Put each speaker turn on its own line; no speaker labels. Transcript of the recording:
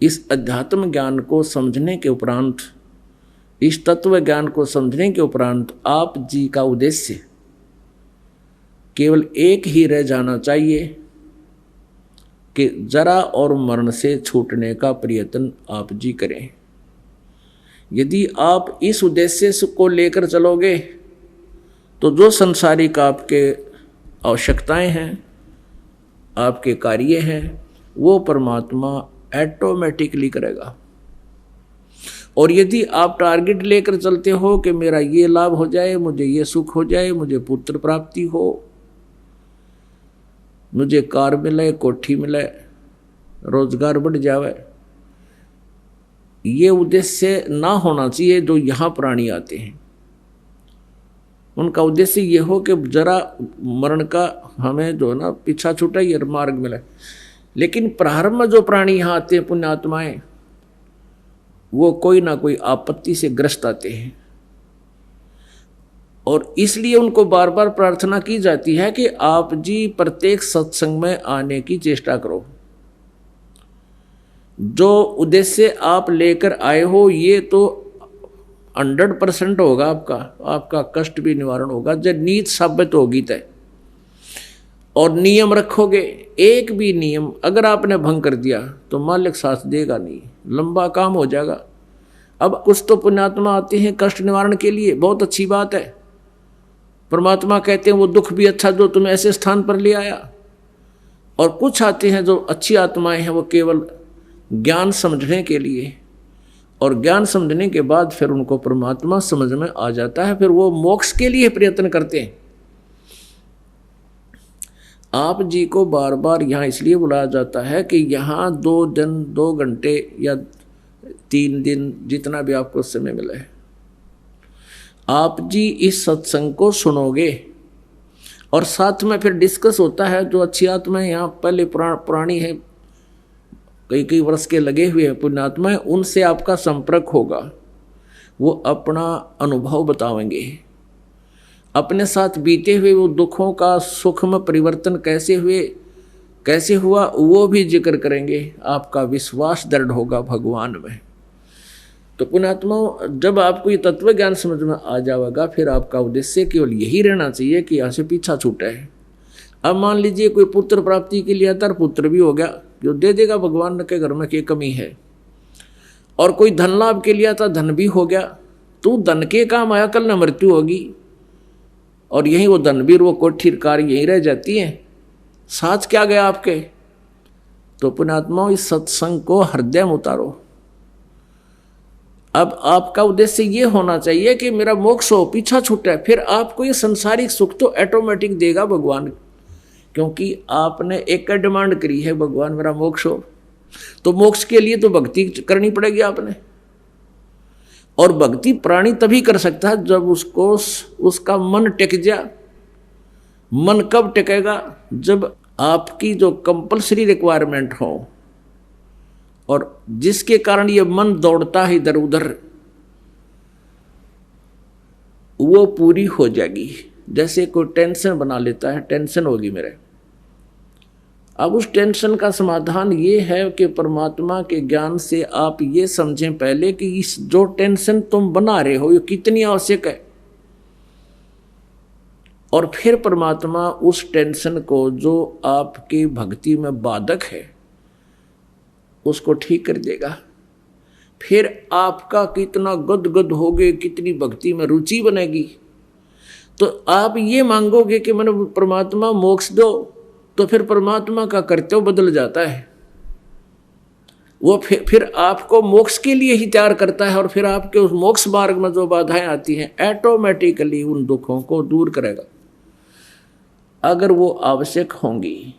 इस अध्यात्म ज्ञान को समझने के उपरांत, इस तत्व ज्ञान को समझने के उपरांत आप जी का उद्देश्य केवल एक ही रह जाना चाहिए कि जरा और मरण से छूटने का प्रयत्न आप जी करें। यदि आप इस उद्देश्य को लेकर चलोगे तो जो संसारिक आपके आवश्यकताएं हैं, आपके कार्य हैं, वो परमात्मा ऑटोमेटिकली करेगा। और यदि आप टारगेट लेकर चलते हो कि मेरा ये लाभ हो जाए, मुझे ये सुख हो जाए, मुझे पुत्र प्राप्ति हो, मुझे कार मिले, कोठी मिले, रोजगार बढ़ जावे, ये उद्देश्य ना होना चाहिए। जो यहाँ प्राणी आते हैं उनका उद्देश्य ये हो कि जरा मरण का हमें जो ना पीछा छूटा, ये मार्ग मिले। लेकिन प्रारंभ में जो प्राणी यहाँ आते हैं, पुण्यात्माएं, वो कोई ना कोई आपत्ति से ग्रस्त आते हैं और इसलिए उनको बार बार प्रार्थना की जाती है कि आप जी प्रत्येक सत्संग में आने की चेष्टा करो। जो उद्देश्य आप लेकर आए हो ये तो 100% होगा, आपका कष्ट भी निवारण होगा जब नीत साबित होगी तय। और नियम रखोगे, एक भी नियम अगर आपने भंग कर दिया तो मालिक साथ देगा नहीं, लंबा काम हो जाएगा। अब कुछ तो पुण्यात्मा आते हैं कष्ट निवारण के लिए, बहुत अच्छी बात है। परमात्मा कहते हैं वो दुख भी अच्छा जो तुम्हें ऐसे स्थान पर ले आया। और कुछ आते हैं जो अच्छी आत्माएं हैं, वो केवल ज्ञान समझने के लिए, और ज्ञान समझने के बाद फिर उनको परमात्मा समझ में आ जाता है, फिर वो मोक्ष के लिए प्रयत्न करते हैं। आप जी को बार बार यहाँ इसलिए बुलाया जाता है कि यहाँ 2 दिन 2 घंटे या 3 दिन जितना भी आपको समय मिले, आप जी इस सत्संग को सुनोगे और साथ में फिर डिस्कस होता है। जो अच्छी आत्माएं यहाँ पहले पुरानी है, कई वर्ष के लगे हुए हैं पुण्यात्माएं, उनसे आपका संपर्क होगा। वो अपना अनुभव बताएंगे, अपने साथ बीते हुए वो दुखों का सुख में परिवर्तन कैसे हुआ वो भी जिक्र करेंगे। आपका विश्वास दृढ़ होगा भगवान में। तो पुण्यात्मा, जब आपको ये तत्व ज्ञान समझ में आ जाएगा, फिर आपका उद्देश्य केवल यही रहना चाहिए कि यहाँ से पीछा छूटा है। अब मान लीजिए कोई पुत्र प्राप्ति के लिए आता, पुत्र भी हो गया, जो दे देगा भगवान के घर में, क्या कमी है। और कोई धन लाभ के लिए आता, धन भी हो गया, तू धन के काम आया, कल न मृत्यु होगी। और यही वो धनवीर, वो कोठी कार यहीं रह जाती है, साथ क्या गया आपके। तो पुण्यात्माओं, इस सत्संग को हृदय में उतारो। अब आपका उद्देश्य ये होना चाहिए कि मेरा मोक्ष हो, पीछा छूटा है। फिर आपको ये संसारिक सुख तो ऑटोमेटिक देगा भगवान, क्योंकि आपने एक डिमांड करी है, भगवान मेरा मोक्ष हो। तो मोक्ष के लिए तो भक्ति करनी पड़ेगी आपने। और भक्ति प्राणी तभी कर सकता है जब उसका मन टिक जाए। मन कब टिकेगा? जब आपकी जो कंपल्सरी रिक्वायरमेंट हो और जिसके कारण ये मन दौड़ता है इधर उधर, वो पूरी हो जाएगी। जैसे कोई टेंशन बना लेता है, टेंशन होगी मेरे, अब उस टेंशन का समाधान ये है कि परमात्मा के ज्ञान से आप ये समझें पहले कि इस जो टेंशन तुम बना रहे हो ये कितनी आवश्यक है। और फिर परमात्मा उस टेंशन को जो आपकी भक्ति में बाधक है उसको ठीक कर देगा। फिर आपका कितना गदगद होगे, कितनी भक्ति में रुचि बनेगी। तो आप ये मांगोगे कि मैंने परमात्मा मोक्ष दो, तो फिर परमात्मा का कर्तव्य बदल जाता है। वो फिर आपको मोक्ष के लिए ही तैयार करता है और फिर आपके उस मोक्ष मार्ग में जो बाधाएं आती हैं ऑटोमेटिकली उन दुखों को दूर करेगा, अगर वो आवश्यक होंगी।